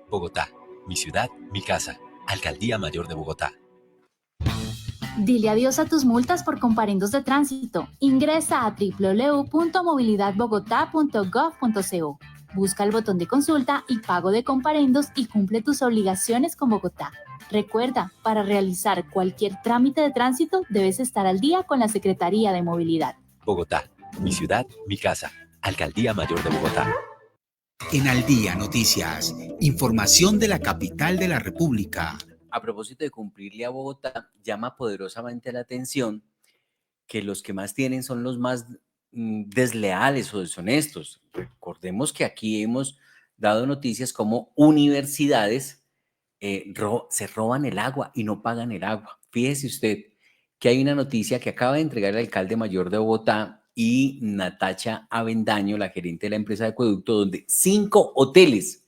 Bogotá, mi ciudad, mi casa. Alcaldía Mayor de Bogotá. Dile adiós a tus multas por comparendos de tránsito. Ingresa a www.movilidadbogotá.gov.co. Busca el botón de consulta y pago de comparendos y cumple tus obligaciones con Bogotá. Recuerda, para realizar cualquier trámite de tránsito debes estar al día con la Secretaría de Movilidad. Bogotá, mi ciudad, mi casa. Alcaldía Mayor de Bogotá. En Al Día Noticias, información de la capital de la República. A propósito de cumplirle a Bogotá, llama poderosamente la atención que los que más tienen son los más desleales o deshonestos. Recordemos que aquí hemos dado noticias como universidades se roban el agua y no pagan el agua. Fíjese usted que hay una noticia que acaba de entregar el alcalde mayor de Bogotá y Natacha Avendaño, la gerente de la empresa de acueducto, donde 5 hoteles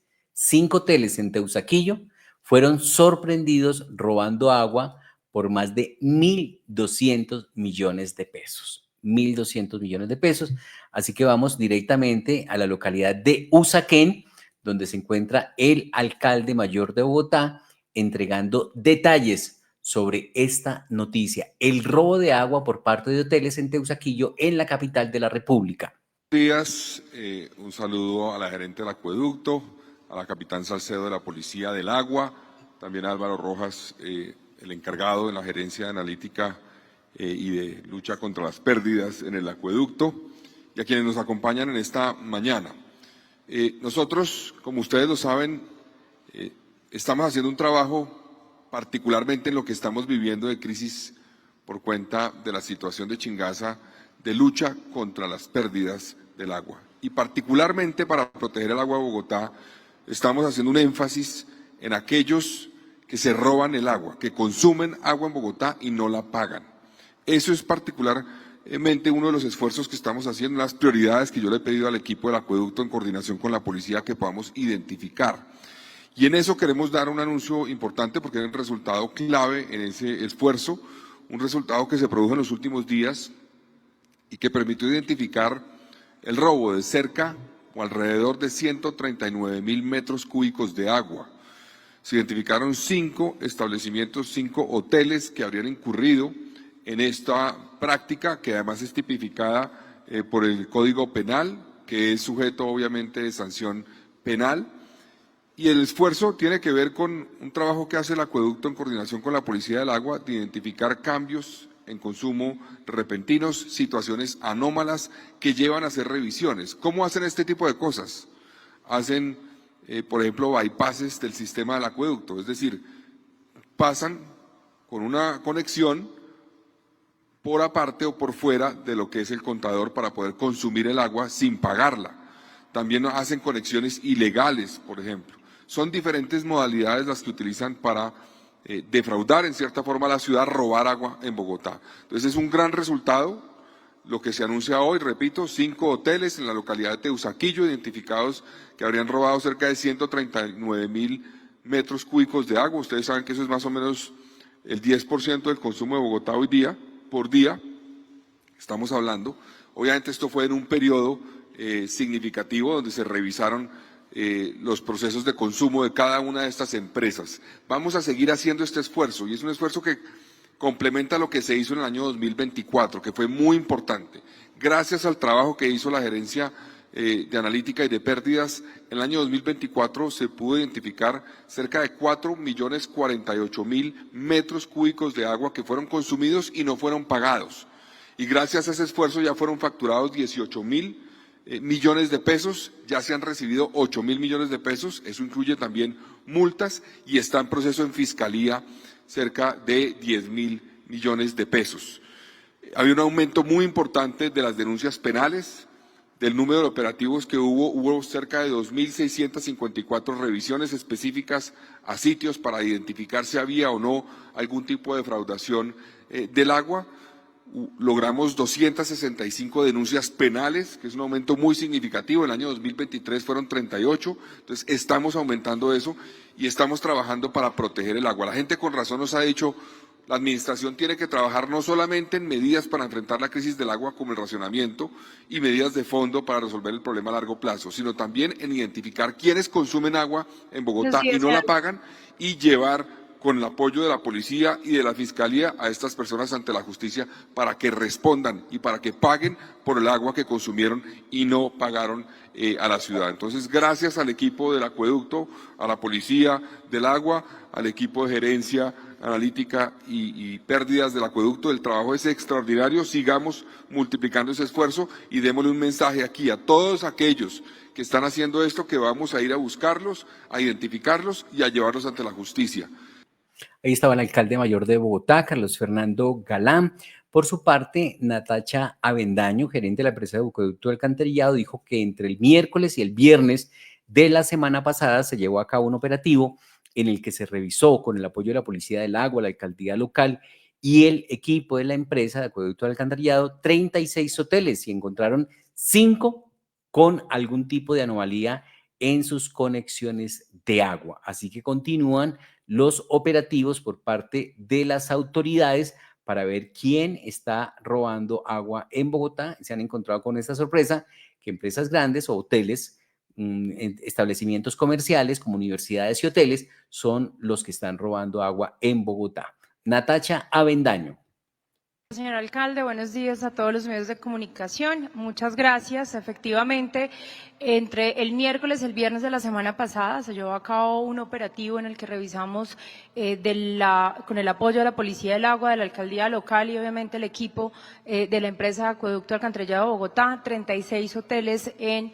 en Teusaquillo fueron sorprendidos robando agua por más de 1.200 millones de pesos. 1.200 millones de pesos. Así que vamos directamente a la localidad de Usaquén, donde se encuentra el alcalde mayor de Bogotá entregando detalles sobre esta noticia, el robo de agua por parte de hoteles en Teusaquillo, en la capital de la República. Buenos días, un saludo a la gerente del acueducto, a la capitán Salcedo de la Policía del Agua, también a Álvaro Rojas, el encargado de la gerencia de analítica y de lucha contra las pérdidas en el acueducto, y a quienes nos acompañan en esta mañana. Nosotros, como ustedes lo saben, estamos haciendo un trabajo particularmente en lo que estamos viviendo de crisis por cuenta de la situación de Chingaza, de lucha contra las pérdidas del agua. Y particularmente para proteger el agua de Bogotá, estamos haciendo un énfasis en aquellos que se roban el agua, que consumen agua en Bogotá y no la pagan. Eso es particular mente uno de los esfuerzos que estamos haciendo, las prioridades que yo le he pedido al equipo del acueducto en coordinación con la policía que podamos identificar. Y en eso queremos dar un anuncio importante porque es el resultado clave en ese esfuerzo, un resultado que se produjo en los últimos días y que permitió identificar el robo de cerca o alrededor de 139.000 metros cúbicos de agua. Se identificaron 5 establecimientos, 5 hoteles que habrían incurrido en esta práctica, que además es tipificada por el Código Penal, que es sujeto obviamente de sanción penal. Y el esfuerzo tiene que ver con un trabajo que hace el acueducto en coordinación con la Policía del Agua de identificar cambios en consumo repentinos, situaciones anómalas que llevan a hacer revisiones. ¿Cómo hacen este tipo de cosas? Hacen, por ejemplo, bypasses del sistema del acueducto, es decir, pasan con una conexión por aparte o por fuera de lo que es el contador para poder consumir el agua sin pagarla. También hacen conexiones ilegales, por ejemplo. Son diferentes modalidades las que utilizan para defraudar en cierta forma a la ciudad, robar agua en Bogotá. Entonces es un gran resultado lo que se anuncia hoy, repito, 5 hoteles en la localidad de Teusaquillo identificados que habrían robado cerca de 139.000 metros cúbicos de agua. Ustedes saben que eso es más o menos el 10% del consumo de Bogotá hoy día, por día, estamos hablando. Obviamente esto fue en un periodo significativo donde se revisaron los procesos de consumo de cada una de estas empresas. Vamos a seguir haciendo este esfuerzo y es un esfuerzo que complementa lo que se hizo en el año 2024, que fue muy importante. Gracias al trabajo que hizo la Gerencia de Analítica y de Pérdidas, en el año 2024 se pudo identificar cerca de 4.048.000 metros cúbicos de agua que fueron consumidos y no fueron pagados. Y gracias a ese esfuerzo ya fueron facturados 18.000 millones de pesos, ya se han recibido 8.000 millones de pesos, eso incluye también multas y está en proceso en Fiscalía cerca de 10.000 millones de pesos. Había un aumento muy importante de las denuncias penales, del número de operativos que hubo cerca de 2.654 revisiones específicas a sitios para identificar si había o no algún tipo de defraudación del agua. Logramos 265 denuncias penales, que es un aumento muy significativo. El año 2023 fueron 38, entonces estamos aumentando eso y estamos trabajando para proteger el agua. La gente con razón nos ha dicho, la administración tiene que trabajar no solamente en medidas para enfrentar la crisis del agua como el racionamiento y medidas de fondo para resolver el problema a largo plazo, sino también en identificar quiénes consumen agua en Bogotá y no la pagan y llevar con el apoyo de la policía y de la fiscalía a estas personas ante la justicia para que respondan y para que paguen por el agua que consumieron y no pagaron a la ciudad. Entonces, gracias al equipo del acueducto, a la policía del agua, al equipo de gerencia analítica y pérdidas del acueducto, el trabajo es extraordinario. Sigamos multiplicando ese esfuerzo y démosle un mensaje aquí a todos aquellos que están haciendo esto, que vamos a ir a buscarlos, a identificarlos y a llevarlos ante la justicia. Ahí estaba el alcalde mayor de Bogotá, Carlos Fernando Galán. Por su parte, Natacha Avendaño, gerente de la empresa de acueducto de Alcantarillado, dijo que entre el miércoles y el viernes de la semana pasada se llevó a cabo un operativo en el que se revisó con el apoyo de la Policía del Agua, la alcaldía local y el equipo de la empresa de acueducto de Alcantarillado 36 hoteles y encontraron 5 con algún tipo de anomalía en sus conexiones de agua. Así que continúan los operativos por parte de las autoridades para ver quién está robando agua en Bogotá. Se han encontrado con esta sorpresa que empresas grandes o hoteles, establecimientos comerciales como universidades y hoteles son los que están robando agua en Bogotá. Natacha Avendaño. Señor alcalde, buenos días a todos los medios de comunicación. Muchas gracias. Efectivamente, entre el miércoles y el viernes de la semana pasada se llevó a cabo un operativo en el que revisamos con el apoyo de la Policía del Agua, de la alcaldía local y obviamente el equipo de la empresa de acueducto Alcantarillado de Bogotá, 36 hoteles en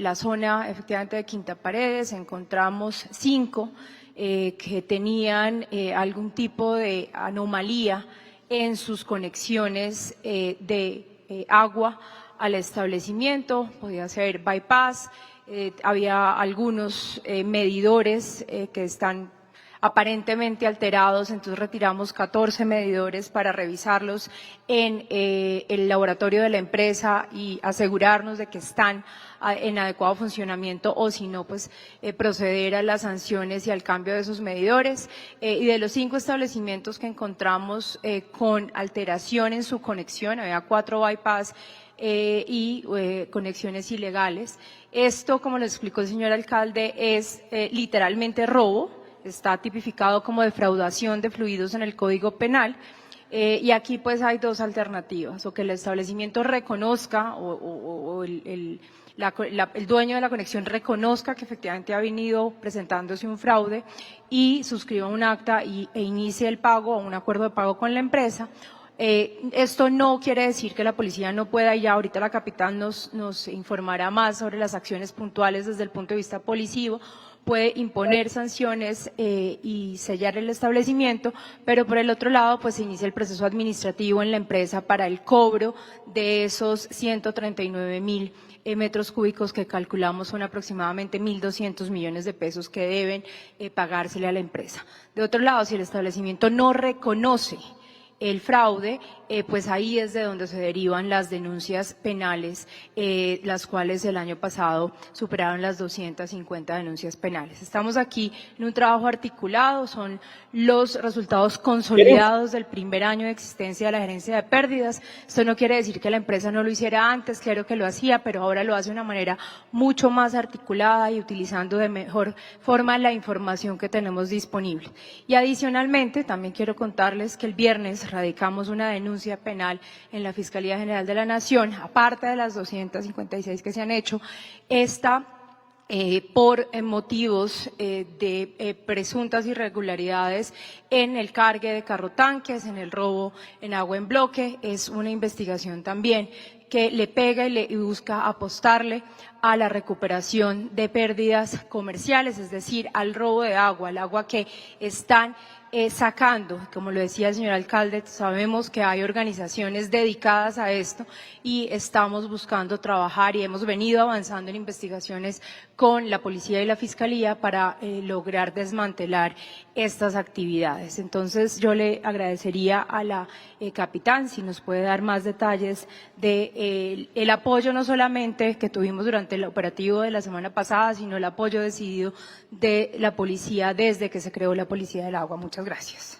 la zona efectivamente de Quinta Paredes. Encontramos 5 que tenían algún tipo de anomalía en sus conexiones de agua al establecimiento, podía ser bypass, había algunos medidores que están aparentemente alterados, entonces retiramos 14 medidores para revisarlos en el laboratorio de la empresa y asegurarnos de que están en adecuado funcionamiento, o si no, pues proceder a las sanciones y al cambio de esos medidores. Y de los 5 establecimientos que encontramos con alteración en su conexión, había 4 bypass y conexiones ilegales. Esto, como lo explicó el señor alcalde, es literalmente robo, está tipificado como defraudación de fluidos en el Código Penal. Y aquí pues hay 2 alternativas: o que el establecimiento reconozca o el dueño de la conexión reconozca que efectivamente ha venido presentándose un fraude y suscriba un acta e inicie el pago o un acuerdo de pago con la empresa. Esto no quiere decir que la policía no pueda, y ya ahorita la capitán nos informará más sobre las acciones puntuales desde el punto de vista policivo, puede imponer sanciones y sellar el establecimiento, pero por el otro lado pues se inicia el proceso administrativo en la empresa para el cobro de esos 139.000 metros cúbicos que calculamos son aproximadamente 1.200 millones de pesos que deben pagársele a la empresa. De otro lado, si el establecimiento no reconoce el fraude, pues ahí es de donde se derivan las denuncias penales, las cuales el año pasado superaron las 250 denuncias penales. Estamos aquí en un trabajo articulado, son los resultados consolidados del primer año de existencia de la gerencia de pérdidas. Esto no quiere decir que la empresa no lo hiciera antes, claro que lo hacía, pero ahora lo hace de una manera mucho más articulada y utilizando de mejor forma la información que tenemos disponible. Y adicionalmente, también quiero contarles que el viernes radicamos una denuncia penal en la Fiscalía General de la Nación, aparte de las 256 que se han hecho, esta por motivos de presuntas irregularidades en el cargue de carrotanques, en el robo en agua en bloque. Es una investigación también que le pega y busca apostarle a la recuperación de pérdidas comerciales, es decir, al robo de agua, el agua que están sacando. Como lo decía el señor alcalde, sabemos que hay organizaciones dedicadas a esto y estamos buscando trabajar y hemos venido avanzando en investigaciones con la policía y la fiscalía para lograr desmantelar estas actividades. Entonces yo le agradecería a la capitán si nos puede dar más detalles de el apoyo no solamente que tuvimos durante el operativo de la semana pasada, sino el apoyo decidido de la policía desde que se creó la Policía del Agua. Muchas gracias.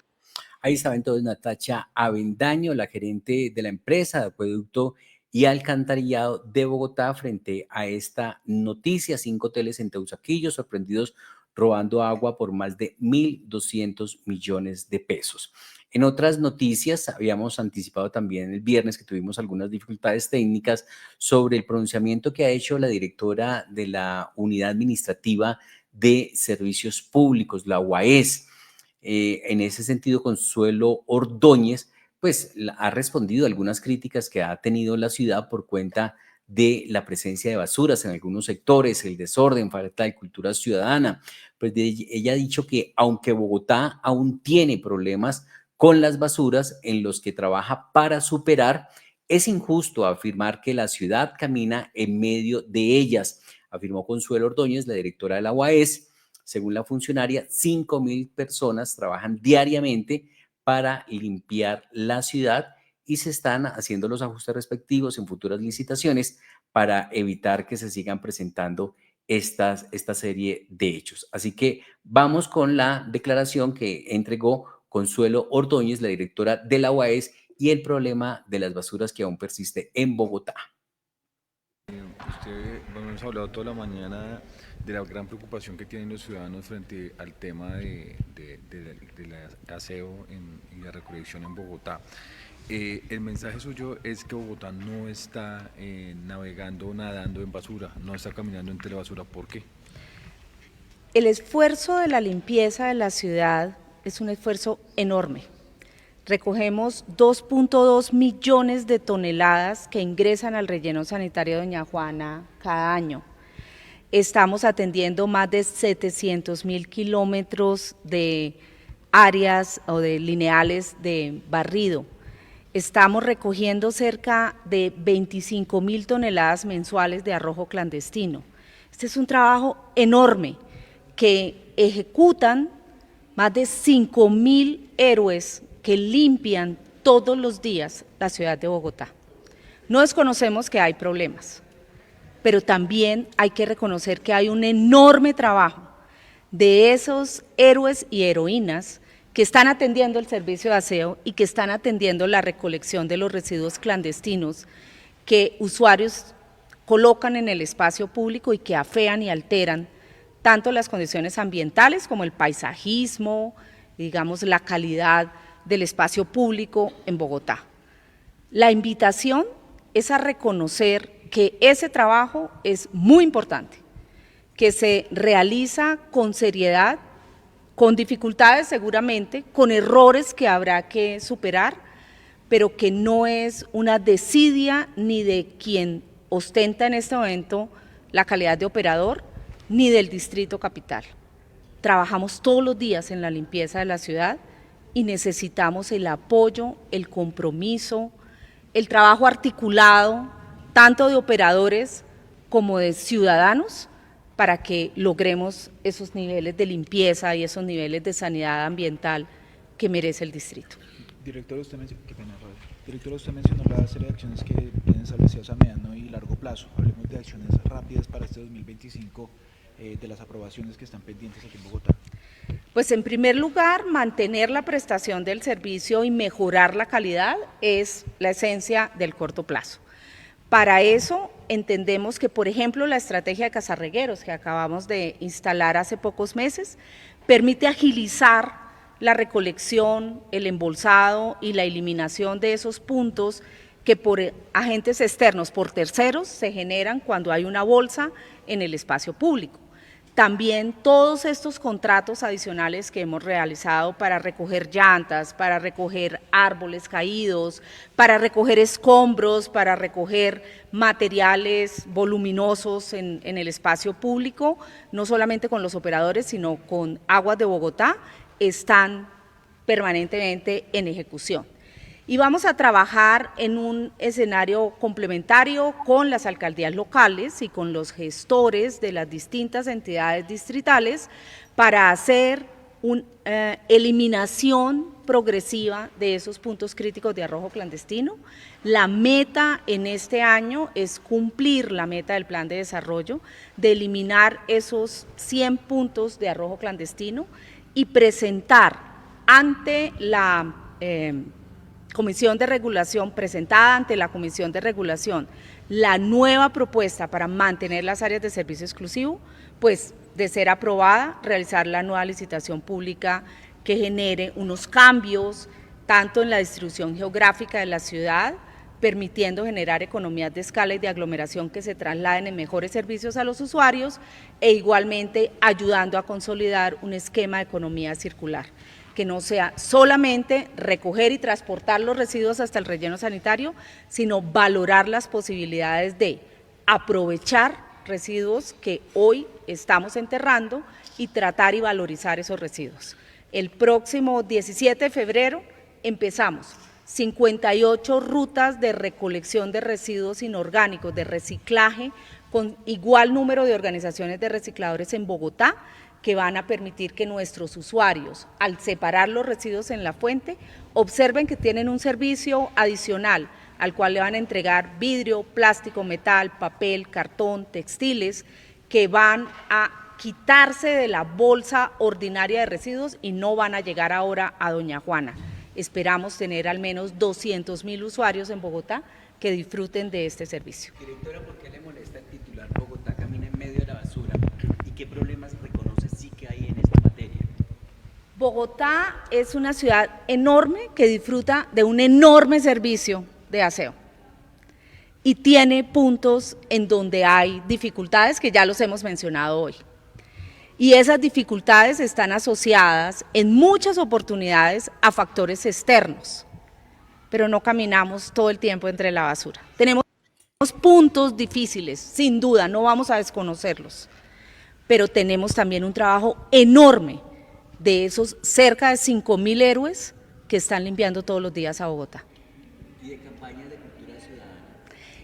Ahí estaba entonces Natacha Avendaño, la gerente de la empresa de acueducto y alcantarillado de Bogotá, frente a esta noticia: 5 hoteles en Teusaquillo sorprendidos robando agua por más de 1.200 millones de pesos. En otras noticias, habíamos anticipado también el viernes que tuvimos algunas dificultades técnicas sobre el pronunciamiento que ha hecho la directora de la Unidad Administrativa de Servicios Públicos, la UAES. En ese sentido, Consuelo Ordóñez pues ha respondido a algunas críticas que ha tenido la ciudad por cuenta de la presencia de basuras en algunos sectores, el desorden, falta de cultura ciudadana. Pues ella ha dicho que aunque Bogotá aún tiene problemas con las basuras en los que trabaja para superar, es injusto afirmar que la ciudad camina en medio de ellas, afirmó Consuelo Ordóñez, la directora de la UAES. Según la funcionaria, 5.000 personas trabajan diariamente para limpiar la ciudad y se están haciendo los ajustes respectivos en futuras licitaciones para evitar que se sigan presentando esta serie de hechos. Así que vamos con la declaración que entregó Consuelo Ordóñez, la directora de la UAES, y el problema de las basuras que aún persiste en Bogotá. Hemos hablado toda la mañana de la gran preocupación que tienen los ciudadanos frente al tema del aseo y la recolección en Bogotá. El mensaje suyo es que Bogotá no está navegando, nadando en basura, no está caminando entre la basura. ¿Por qué? El esfuerzo de la limpieza de la ciudad es un esfuerzo enorme. Recogemos 2.2 millones de toneladas que ingresan al relleno sanitario de Doña Juana cada año. Estamos atendiendo más de 700.000 kilómetros de áreas o de lineales de barrido. Estamos recogiendo cerca de 25.000 toneladas mensuales de arrojo clandestino. Este es un trabajo enorme que ejecutan más de 5.000 héroes que limpian todos los días la ciudad de Bogotá. No desconocemos que hay problemas, pero también hay que reconocer que hay un enorme trabajo de esos héroes y heroínas que están atendiendo el servicio de aseo y que están atendiendo la recolección de los residuos clandestinos que usuarios colocan en el espacio público y que afean y alteran tanto las condiciones ambientales como el paisajismo, digamos, la calidad del espacio público en Bogotá. La invitación es a reconocer que ese trabajo es muy importante, que se realiza con seriedad, con dificultades seguramente, con errores que habrá que superar, pero que no es una desidia ni de quien ostenta en este momento la calidad de operador, ni del Distrito Capital. Trabajamos todos los días en la limpieza de la ciudad y necesitamos el apoyo, el compromiso, el trabajo articulado, tanto de operadores como de ciudadanos, para que logremos esos niveles de limpieza y esos niveles de sanidad ambiental que merece el distrito. Directora, usted mencionó la serie de acciones que tienen establecidas a mediano y largo plazo. Hablemos de acciones rápidas para este 2025, de las aprobaciones que están pendientes aquí en Bogotá. Pues en primer lugar, mantener la prestación del servicio y mejorar la calidad es la esencia del corto plazo. Para eso entendemos que, por ejemplo, la estrategia de cazarregueros que acabamos de instalar hace pocos meses permite agilizar la recolección, el embolsado y la eliminación de esos puntos que por agentes externos, por terceros, se generan cuando hay una bolsa en el espacio público. También todos estos contratos adicionales que hemos realizado para recoger llantas, para recoger árboles caídos, para recoger escombros, para recoger materiales voluminosos en el espacio público, no solamente con los operadores, sino con Aguas de Bogotá, están permanentemente en ejecución. Y vamos a trabajar en un escenario complementario con las alcaldías locales y con los gestores de las distintas entidades distritales para hacer una eliminación progresiva de esos puntos críticos de arrojo clandestino. La meta en este año es cumplir la meta del plan de desarrollo, de eliminar esos 100 puntos de arrojo clandestino y presentar ante la Comisión de Regulación, presentada ante la Comisión de Regulación, la nueva propuesta para mantener las áreas de servicio exclusivo, pues de ser aprobada, realizar la nueva licitación pública que genere unos cambios tanto en la distribución geográfica de la ciudad, permitiendo generar economías de escala y de aglomeración que se trasladen en mejores servicios a los usuarios e igualmente ayudando a consolidar un esquema de economía circular, que no sea solamente recoger y transportar los residuos hasta el relleno sanitario, sino valorar las posibilidades de aprovechar residuos que hoy estamos enterrando y tratar y valorizar esos residuos. El próximo 17 de febrero empezamos 58 rutas de recolección de residuos inorgánicos, de reciclaje, con igual número de organizaciones de recicladores en Bogotá, que van a permitir que nuestros usuarios, al separar los residuos en la fuente, observen que tienen un servicio adicional al cual le van a entregar vidrio, plástico, metal, papel, cartón, textiles, que van a quitarse de la bolsa ordinaria de residuos y no van a llegar ahora a Doña Juana. Esperamos tener al menos 200.000 usuarios en Bogotá que disfruten de este servicio. Directora, ¿por qué le molesta el titular Bogotá camina en medio de la basura? ¿Y qué problemas reconoce sí que hay en esta materia? Bogotá es una ciudad enorme que disfruta de un enorme servicio de aseo y tiene puntos en donde hay dificultades que ya los hemos mencionado hoy. Y esas dificultades están asociadas en muchas oportunidades a factores externos, pero no caminamos todo el tiempo entre la basura. Tenemos puntos difíciles, sin duda, no vamos a desconocerlos, pero tenemos también un trabajo enorme de esos cerca de 5.000 héroes que están limpiando todos los días a Bogotá. ¿Y de campañas de cultura ciudadana?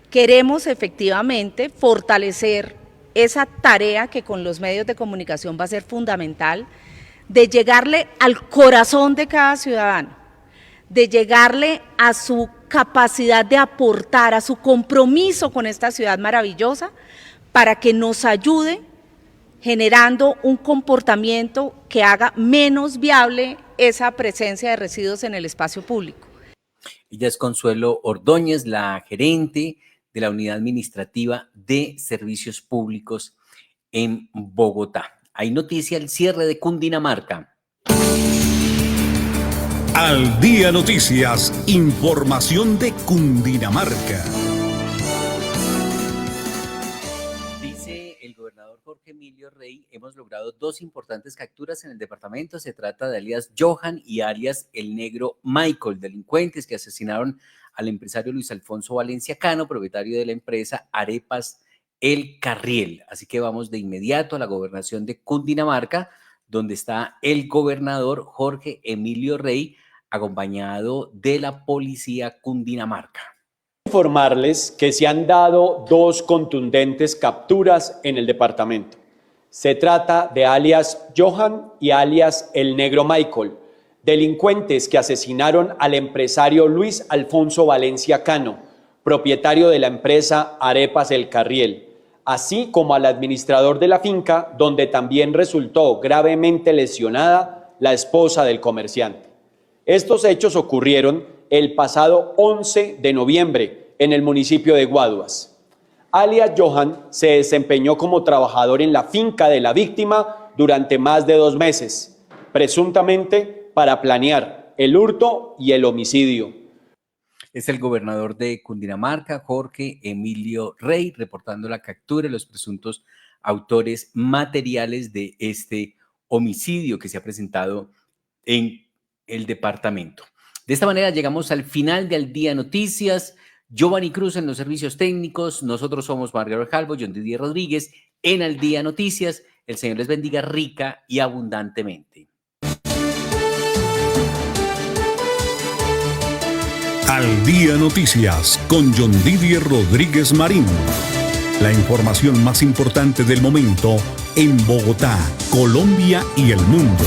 Queremos efectivamente fortalecer esa tarea que con los medios de comunicación va a ser fundamental, de llegarle al corazón de cada ciudadano, de llegarle a su capacidad de aportar, a su compromiso con esta ciudad maravillosa, para que nos ayude generando un comportamiento que haga menos viable esa presencia de residuos en el espacio público. Ella es Consuelo Ordóñez, la gerente de la Unidad Administrativa de Servicios Públicos en Bogotá. Hay noticia al cierre de Cundinamarca. Al Día Noticias, información de Cundinamarca. Dice el gobernador Jorge Emilio Rey, hemos logrado 2 importantes capturas en el departamento. Se trata de alias Johan y alias El Negro Michael, delincuentes que asesinaron al empresario Luis Alfonso Valencia Cano, propietario de la empresa Arepas El Carriel. Así que vamos de inmediato a la gobernación de Cundinamarca, donde está el gobernador Jorge Emilio Rey, acompañado de la policía Cundinamarca. Informarles que se han dado 2 contundentes capturas en el departamento. Se trata de alias Johan y alias El Negro Michael, delincuentes que asesinaron al empresario Luis Alfonso Valencia Cano, propietario de la empresa Arepas El Carriel, así como al administrador de la finca, donde también resultó gravemente lesionada la esposa del comerciante. Estos hechos ocurrieron el pasado 11 de noviembre en el municipio de Guaduas. Alias Johan se desempeñó como trabajador en la finca de la víctima durante más de 2 meses, presuntamente para planear el hurto y el homicidio. Es el gobernador de Cundinamarca, Jorge Emilio Rey, reportando la captura de los presuntos autores materiales de este homicidio que se ha presentado en el departamento. De esta manera llegamos al final de Al Día Noticias. Giovanni Cruz en los servicios técnicos. Nosotros somos Margarita Calvo, John Didier Rodríguez en Al Día Noticias. El Señor les bendiga rica y abundantemente. Al Día Noticias con John Didier Rodríguez Marín. La información más importante del momento en Bogotá, Colombia y el mundo.